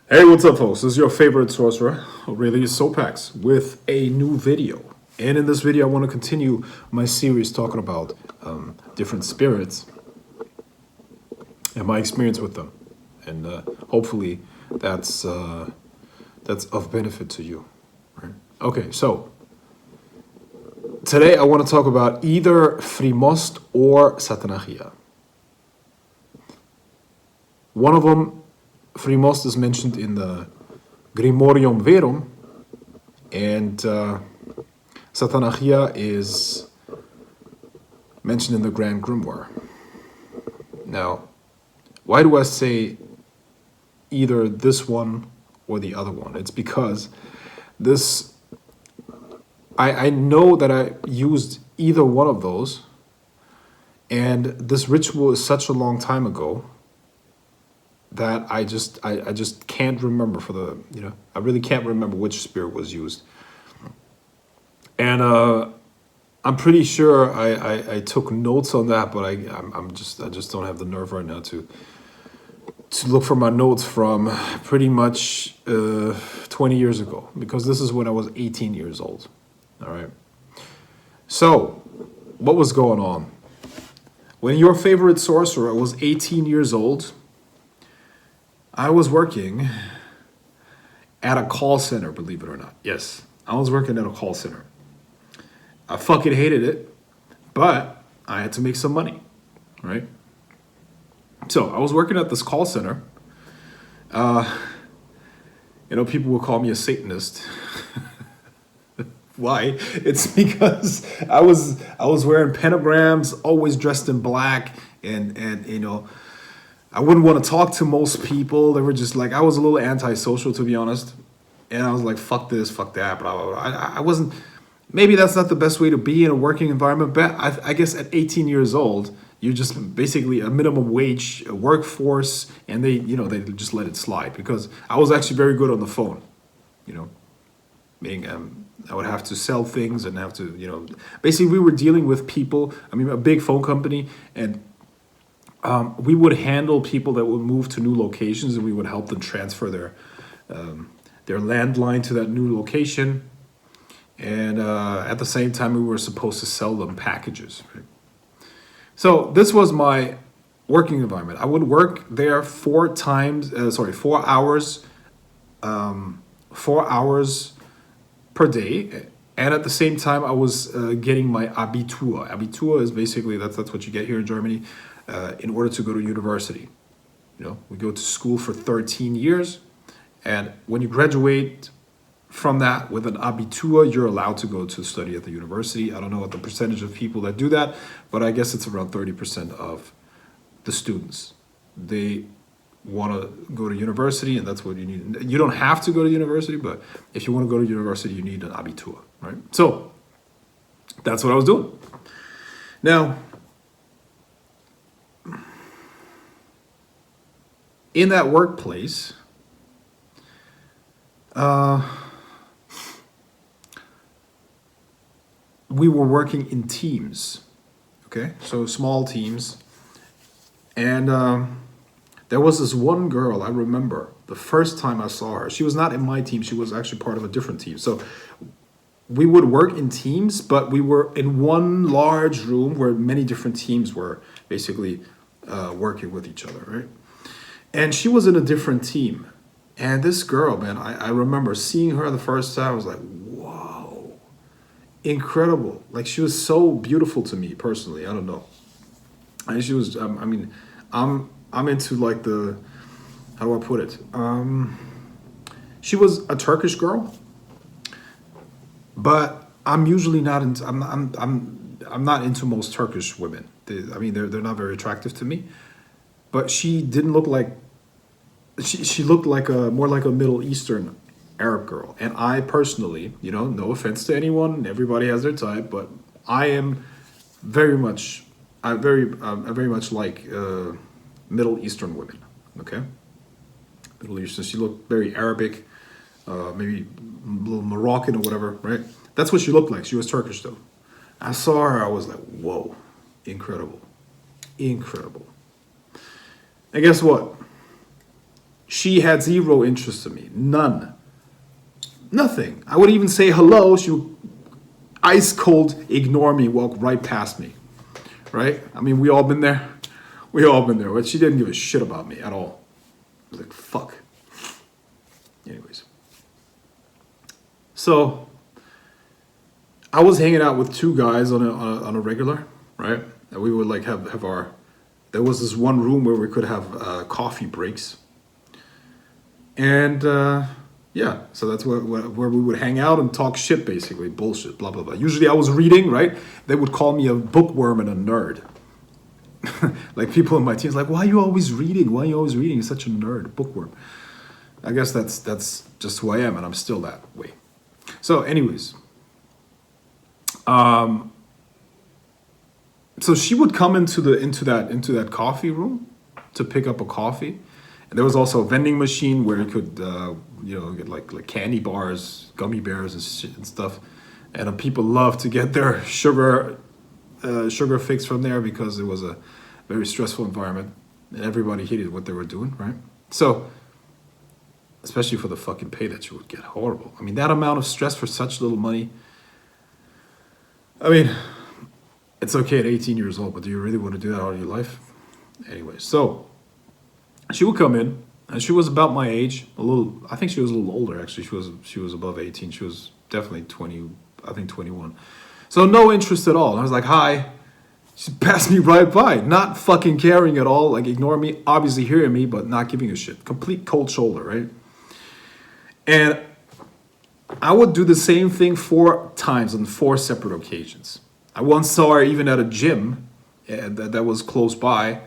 Hey, what's up, folks? This is your favorite sorcerer, Aurelius Sopax, with a new video. And in this video, I want to continue my series talking about different spirits and my experience with them. And hopefully that's of benefit to you. Right? Okay, so today I want to talk about either Frimost or Satanachia. One of them, Frimost, is mentioned in the Grimorium Verum, and Satanachia is mentioned in the Grand Grimoire. Now, why do I say either this one or the other one? It's because this, I know that I used either one of those, and this ritual is such a long time ago that I just can't remember I really can't remember which spirit was used. And I'm pretty sure I took notes on that, but I just don't have the nerve right now to look for my notes from pretty much 20 years ago, because this is when I was 18 years old. All right. So what was going on? When your favorite sorcerer was 18 years old, I was working at a call center, believe it or not. Yes, I was working at a call center. I fucking hated it, but I had to make some money, right? So I was working at this call center. People will call me a Satanist. Why? It's because I was wearing pentagrams, always dressed in black, and I wouldn't want to talk to most people. They were just like, I was a little antisocial, to be honest. And I was like, fuck this, fuck that, blah, blah, blah. I wasn't, maybe that's not the best way to be in a working environment, but I guess at 18 years old, you're just basically a minimum wage workforce, and they just let it slide, because I was actually very good on the phone, meaning I would have to sell things and have to, basically we were dealing with people, a big phone company, and we would handle people that would move to new locations, and we would help them transfer their landline to that new location. And at the same time, we were supposed to sell them packages. Right? So this was my working environment. I would work there 4 hours, 4 hours per day. And at the same time, I was getting my Abitur. Abitur is basically, that's what you get here in Germany, in order to go to university. We go to school for 13 years, and when you graduate from that with an Abitur, you're allowed to go to study at the university. I don't know what the percentage of people that do that, but I guess it's around 30% of the students. They want to go to university, and that's what you need. You don't have to go to university, but if you want to go to university, you need an Abitur, right? So that's what I was doing. Now, in that workplace, we were working in teams, okay? So small teams. And there was this one girl, I remember the first time I saw her. She was not in my team. She was actually part of a different team. So we would work in teams, but we were in one large room where many different teams were basically working with each other, right? And she was in a different team. And this girl, man, I remember seeing her the first time. I was like, whoa, incredible. Like, she was so beautiful to me personally. I don't know. And she was, I'm into like how do I put it? She was a Turkish girl, but I'm usually not into, I'm not into most Turkish women. They're not very attractive to me. But she didn't look like, she looked like more like a Middle Eastern Arab girl. And I personally, no offense to anyone, everybody has their type, but I am very much like Middle Eastern women. Okay, Middle Eastern. She looked very Arabic, maybe a little Moroccan or whatever, right? That's what she looked like. She was Turkish though. I saw her, I was like, whoa, incredible, incredible. And guess what? She had zero interest in me. None. Nothing. I would even say hello. She would ice cold ignore me, walk right past me. Right? I mean, we all been there. We all been there. But she didn't give a shit about me at all. I was like, fuck. Anyways. So, I was hanging out with two guys on a regular, right? And we would like have our... There was this one room where we could have coffee breaks. And yeah, so that's where we would hang out and talk shit, basically. Bullshit, blah, blah, blah. Usually I was reading, right? They would call me a bookworm and a nerd. Like people in my teens, like, why are you always reading? Why are you always reading? You're such a nerd, bookworm. I guess that's just who I am, and I'm still that way. So anyways, so she would come into that coffee room to pick up a coffee. And there was also a vending machine where you could, get like candy bars, gummy bears, and shit and stuff. And people love to get their sugar fix from there because it was a very stressful environment, and everybody hated what they were doing, right? So, especially for the fucking pay that you would get, horrible. I mean, that amount of stress for such little money. I mean, it's okay at 18 years old, but do you really want to do that all your life? Anyway, so she would come in, and she was about my age, I think she was a little older, actually. She was above 18. She was definitely 20, I think 21. So no interest at all. And I was like, hi. She passed me right by, not fucking caring at all, like ignoring me, obviously hearing me, but not giving a shit. Complete cold shoulder, right? And I would do the same thing 4 times on 4 separate occasions. I once saw her even at a gym that was close by.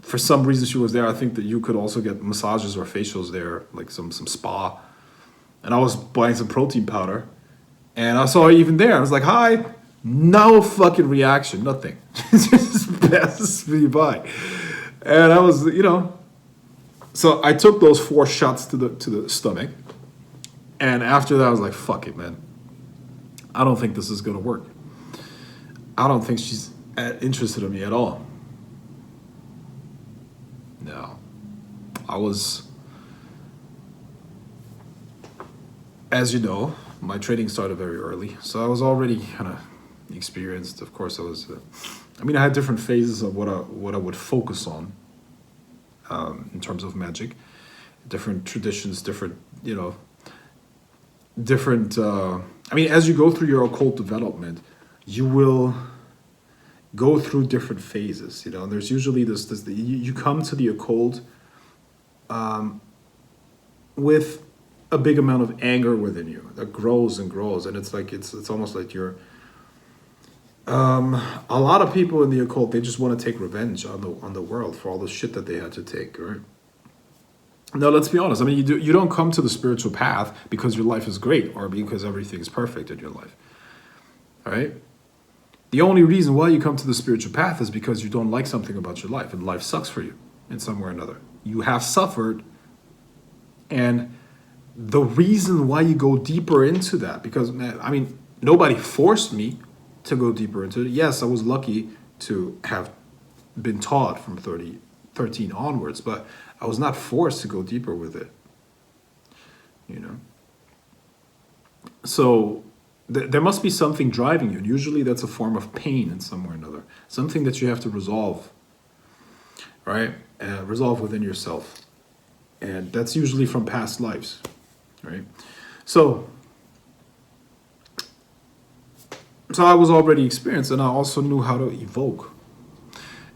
For some reason she was there. I think that you could also get massages or facials there, like some spa. And I was buying some protein powder. And I saw her even there. I was like, hi. No fucking reaction. Nothing. Just passes me by. And I was, So I took those 4 shots to the stomach. And after that, I was like, fuck it, man. I don't think this is going to work. I don't think she's interested in me at all. No. I was, as you know, my trading started very early. So I was already kind of experienced. Of course, I had different phases of what I would focus on in terms of magic. Different traditions, different, as you go through your occult development, you will go through different phases, and there's usually this you come to the occult with a big amount of anger within you that grows and grows, and it's like it's almost like you're a lot of people in the occult, they just want to take revenge on the world for all the shit that they had to take, right? No, let's be honest. You don't come to the spiritual path because your life is great or because everything is perfect in your life. All right? The only reason why you come to the spiritual path is because you don't like something about your life and life sucks for you in some way or another. You have suffered, and the reason why you go deeper into that, because, nobody forced me to go deeper into it. Yes, I was lucky to have been taught from 13 onwards, but I was not forced to go deeper with it, So there must be something driving you, and usually that's a form of pain in some way or another, something that you have to resolve, right? Resolve within yourself, and that's usually from past lives, right? So I was already experienced, and I also knew how to evoke,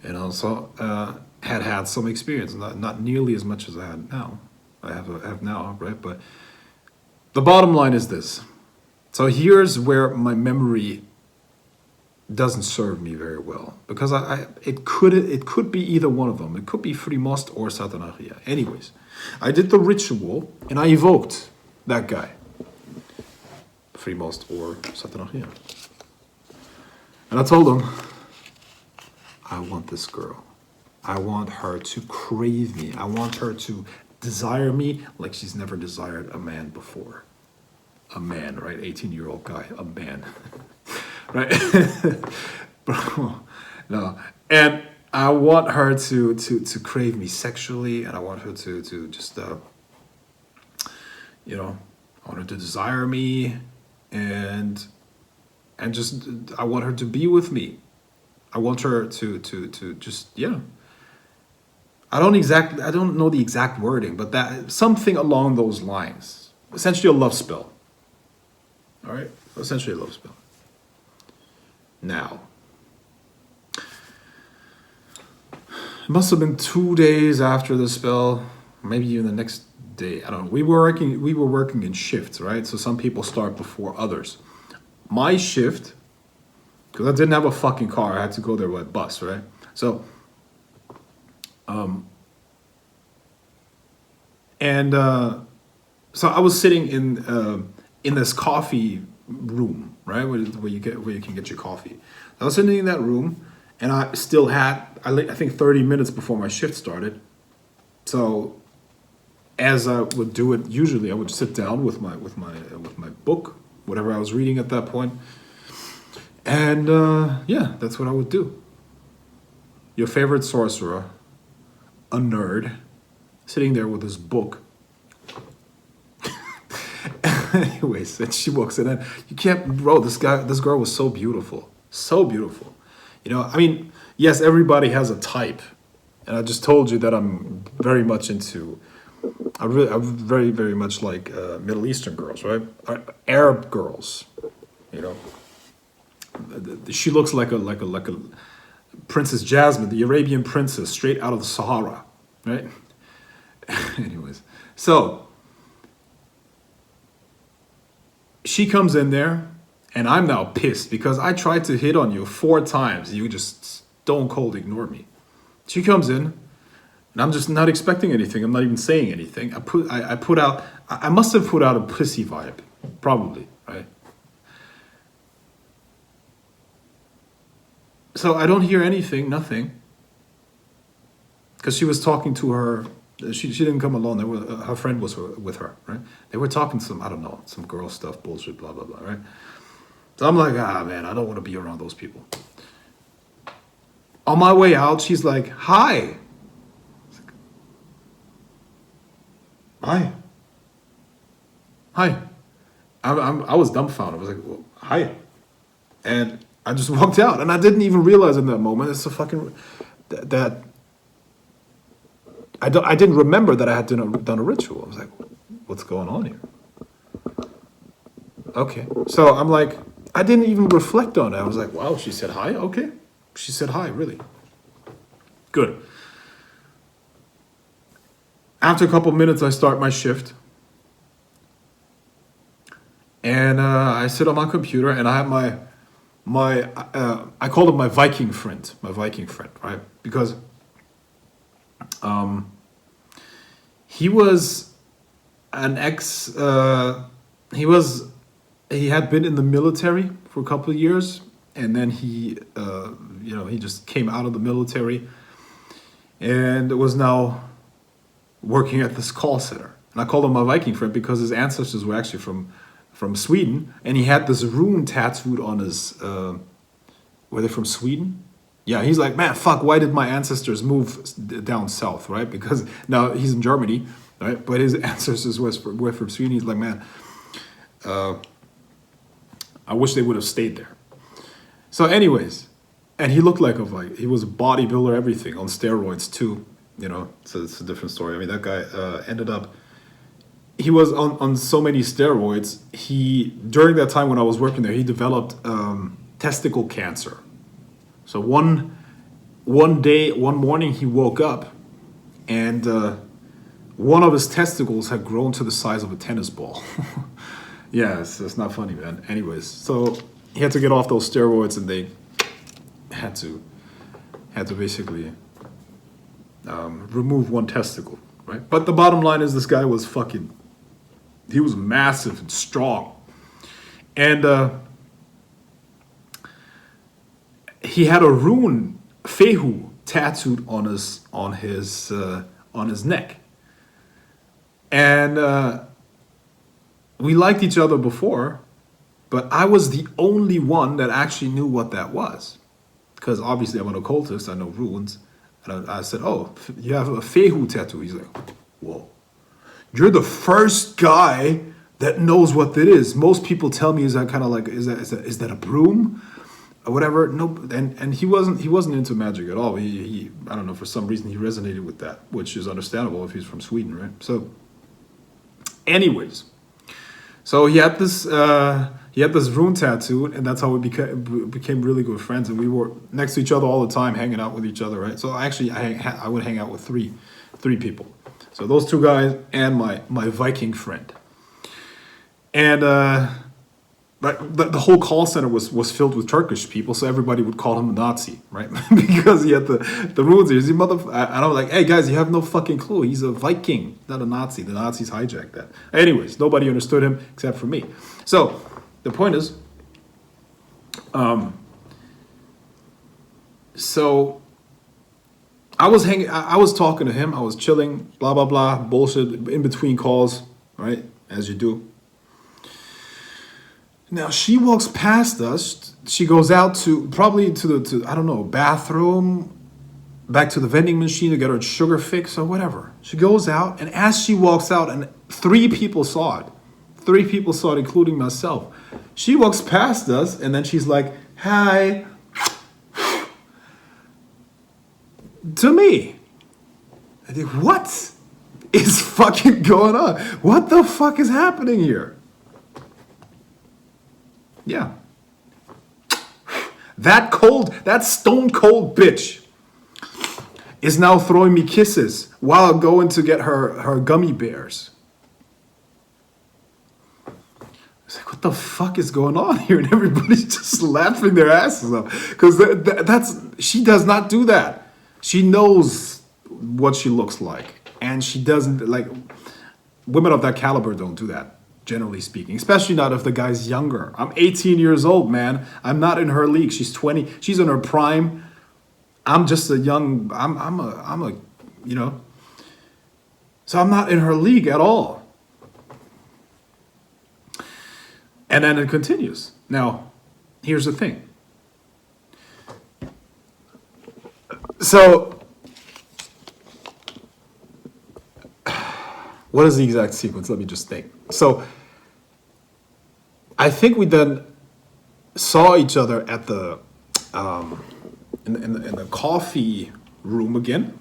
and also had some experience, not nearly as much as I had now. I have now, right? But the bottom line is this. So here's where my memory doesn't serve me very well, because it could be either one of them. It could be Frimost or Satanachia. Anyways, I did the ritual and I evoked that guy, Frimost or Satanachia, and I told him, I want this girl. I want her to crave me. I want her to desire me like she's never desired a man before. A man, right? 18-year-old guy, a man, right? Bro, no. And I want her to crave me sexually, and I want her to just you know, I want her to desire me, and just I want her to be with me. I want her to just, yeah. I don't know the exact wording, but that something along those lines. Essentially a love spell. All right? Essentially a love spell. Now, it must have been 2 days after the spell, maybe even the next day. I don't know. We were working in shifts, right? So some people start before others. My shift, because I didn't have a fucking car, I had to go there by bus, right? So, so I was sitting in this coffee room, right, where you can get your coffee. I was sitting in that room, and I still had I think 30 minutes before my shift started. So, as I would do it usually, I would sit down with my book, whatever I was reading at that point, and yeah, that's what I would do. Your favorite sorcerer, a nerd, sitting there with his book. Anyways, and she walks in, and you can't, bro. This girl was so beautiful, so beautiful. You know, I mean, yes, everybody has a type, and I just told you that I'm very much into. I'm very, very much like Middle Eastern girls, right? Arab girls, you know. She looks like a Princess Jasmine, the Arabian princess, straight out of the Sahara, right? Anyways, so she comes in there, and I'm now pissed because I tried to hit on you 4 times. You just stone cold ignore me. She comes in, and I'm just not expecting anything. I'm not even saying anything. I must have put out a pussy vibe, probably, right? So I don't hear anything, nothing, because she was talking to her. She didn't come alone. Her friend was with her, right? They were talking some, I don't know, some girl stuff, bullshit, blah, blah, blah, right? So I'm like, man, I don't want to be around those people. On my way out, she's like, hi. Hi. Hi. I was dumbfounded. I was like, well, hi. And I just walked out. And I didn't even realize in that moment, it's a fucking, that I didn't remember that I had done a ritual. I was like, what's going on here? Okay. So I'm like, I didn't even reflect on it. I was like, wow, she said hi? Okay. She said hi, really. Good. After a couple minutes, I start my shift. And I sit on my computer, and I have I call him my Viking friend, right? Because he was an ex. He had been in the military for a couple of years, and then he just came out of the military, and was now working at this call center. And I called him my Viking friend because his ancestors were actually from Sweden, and he had this rune tattooed on his. Were they from Sweden? Yeah, he's like, man, fuck, why did my ancestors move down south, right? Because now he's in Germany, right? But his ancestors were from Sweden. He's like, man, I wish they would have stayed there. So anyways, and he looked like he was a bodybuilder, everything, on steroids too, you know, so it's a different story. I mean, that guy ended up, he was on so many steroids, during that time when I was working there, he developed testicle cancer. So one morning he woke up, and one of his testicles had grown to the size of a tennis ball. Yeah, it's not funny, man. Anyways, so he had to get off those steroids, and they had to basically remove one testicle, right? But the bottom line is, this guy was he was massive and strong, and he had a rune Fehu tattooed on his neck, and we liked each other before, but I was the only one that actually knew what that was, because obviously I'm an occultist, I know runes, And I said, oh, you have a Fehu tattoo. He's like, whoa. You're the first guy that knows what that is. Most people tell me, is that kind of like, is that a broom or whatever? No, and he wasn't into magic at all. He I don't know, for some reason he resonated with that, which is understandable if he's from Sweden, right? So, anyways, so he had this rune tattoo, and that's how we became really good friends. And we were next to each other all the time, hanging out with each other, right? So actually, I would hang out with three people. So those two guys and my Viking friend. And but the whole call center was filled with Turkish people, so everybody would call him a Nazi, right? Because he had the runes. He's and I'm like, hey guys, you have no fucking clue. He's a Viking, not a Nazi. The Nazis hijacked that. Anyways, nobody understood him except for me. So the point is, so I was talking to him. I was chilling, blah blah blah, bullshit in between calls, right? As you do. Now she walks past us. She goes out to I don't know, bathroom, back to the vending machine to get her sugar fix or whatever. She goes out, and as she walks out, and 3 people saw it. 3 people saw it, including myself. She walks past us, and then she's like, "Hi," to me. I think, what is fucking going on? What the fuck is happening here? Yeah. That stone cold bitch is now throwing me kisses while I'm going to get her gummy bears. It's like, what the fuck is going on here? And everybody's just laughing their asses off. Because she does not do that. She knows what she looks like. And she doesn't, like, women of that caliber don't do that. Generally speaking, especially not if the guy's younger. I'm 18 years old, man. I'm not in her league. She's 20. She's in her prime. I'm just a young. I'm a, you know. So I'm not in her league at all. And then it continues. Now, here's the thing. So, what is the exact sequence? Let me just think. So, I think we then saw each other at the in the coffee room again,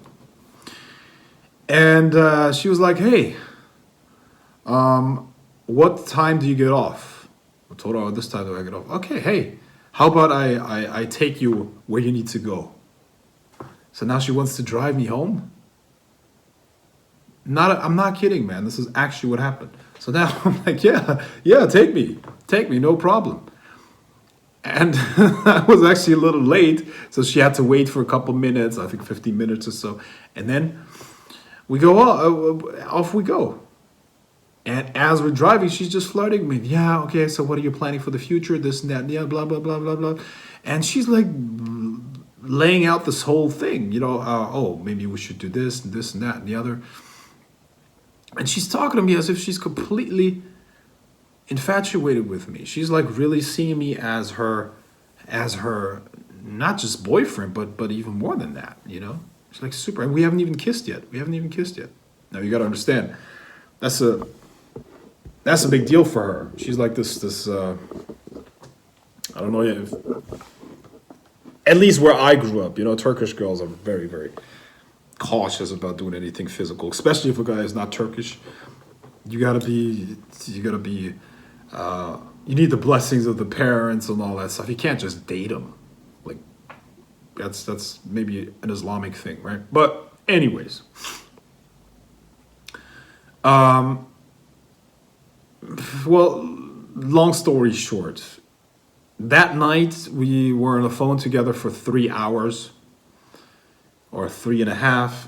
and she was like, "Hey, what time do you get off?" I told her, "Oh, this time do I get off?" Okay, hey, how about I take you where you need to go? So now she wants to drive me home. I'm not kidding, man. This is actually what happened. So now I'm like, yeah, take me, no problem. And I was actually a little late, so she had to wait for a couple minutes, I think 15 minutes or so. And then we go, off we go. And as we're driving, she's just flirting with me. Yeah, okay, so what are you planning for the future? This and that, yeah, blah, blah, blah, blah, blah. And she's like laying out this whole thing, you know, oh, maybe we should do this and that and the other. And she's talking to me as if she's completely infatuated with me. She's like really seeing me as her not just boyfriend, but even more than that, you know? She's like super, and we haven't even kissed yet. Now you gotta understand, that's a big deal for her. She's like this I don't know if, at least where I grew up, you know, Turkish girls are very, very cautious about doing anything physical, especially if a guy is not Turkish. You need the blessings of the parents and all that stuff. You can't just date them. Like, that's maybe an Islamic thing, right? But anyways, well, long story short, that night we were on the phone together for 3 hours. Or 3.5.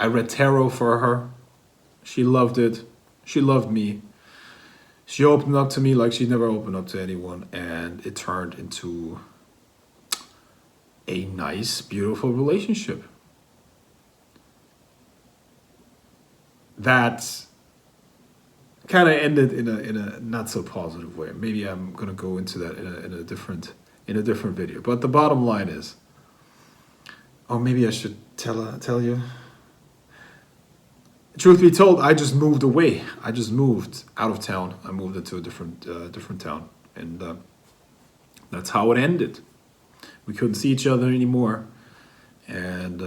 I read tarot for her. She loved it. She loved me. She opened up to me like she never opened up to anyone, and it turned into a nice, beautiful relationship. That kind of ended in a not so positive way. Maybe I'm gonna go into that in a different video. But the bottom line is, Or maybe I should tell you. Truth be told, I just moved away. I just moved out of town. I moved into a different town, and that's how it ended. We couldn't see each other anymore, and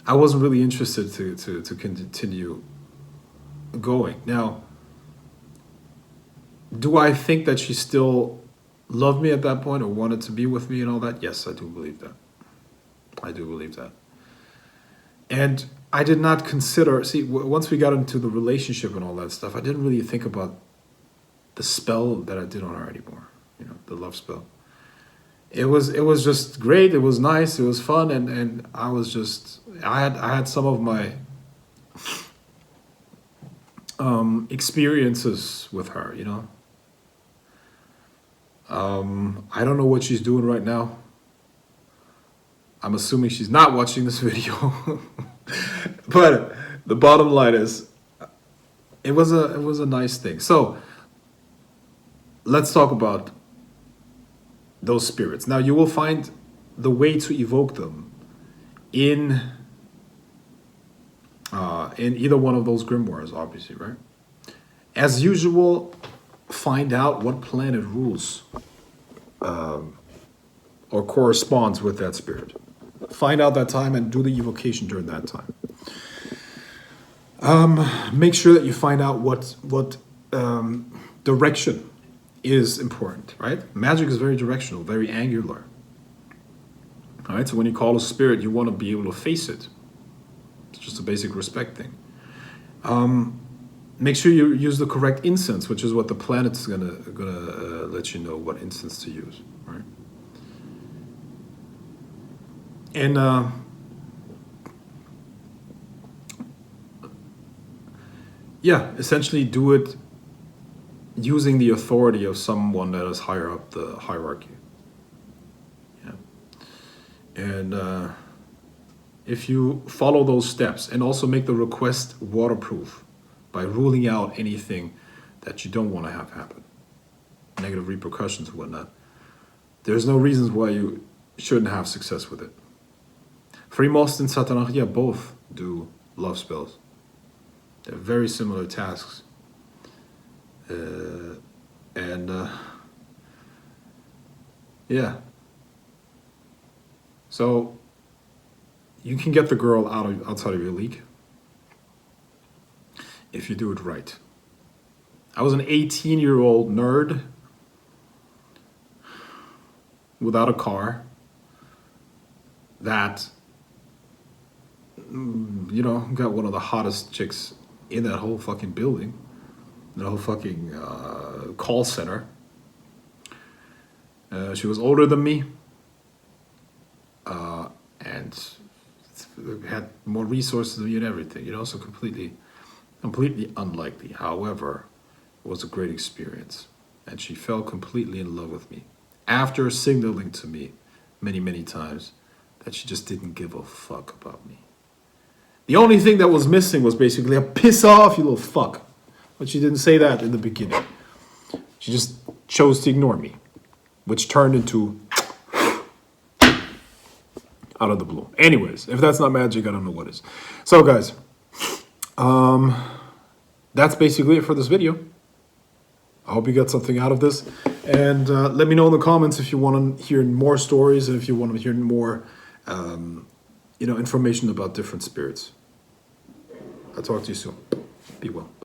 I wasn't really interested to continue going. Now, do I think that she still loved me at that point or wanted to be with me and all that? Yes, I do believe that. I do believe that. And I did not consider, once we got into the relationship and all that stuff, I didn't really think about the spell that I did on her anymore, the love spell. It was just great. It was nice. It was fun. And I was just, I had some of my experiences with her, I don't know what she's doing right now. I'm assuming she's not watching this video. But the bottom line is, it was a nice thing. So let's talk about those spirits. Now you will find the way to evoke them in either one of those grimoires, obviously, right? As usual, find out what planet rules or corresponds with that spirit. Find out that time and do the evocation during that time. Make sure that you find out what direction is important, right? Magic is very directional, very angular. All right, so when you call a spirit, you want to be able to face it. It's just a basic respect thing. Make sure you use the correct incense, which is what the planet's gonna let you know what incense to use, right? And essentially do it using the authority of someone that is higher up the hierarchy. Yeah. And if you follow those steps and also make the request waterproof by ruling out anything that you don't want to have happen, negative repercussions and whatnot, there's no reasons why you shouldn't have success with it. Frimost and Satanachia both do love spells. They're very similar tasks. So you can get the girl outside of your league if you do it right. I was an 18-year-old nerd without a car that, got one of the hottest chicks in that whole fucking building, that whole fucking call center. She was older than me and had more resources than me and everything, so completely unlikely. However, it was a great experience, and she fell completely in love with me after signaling to me many, many times that she just didn't give a fuck about me. The only thing that was missing was basically a piss off, you little fuck. But she didn't say that in the beginning. She just chose to ignore me, which turned into out of the blue. Anyways, if that's not magic, I don't know what is. So guys, that's basically it for this video. I hope you got something out of this. And let me know in the comments if you want to hear more stories and if you want to hear more information about different spirits. I'll talk to you soon. Be well.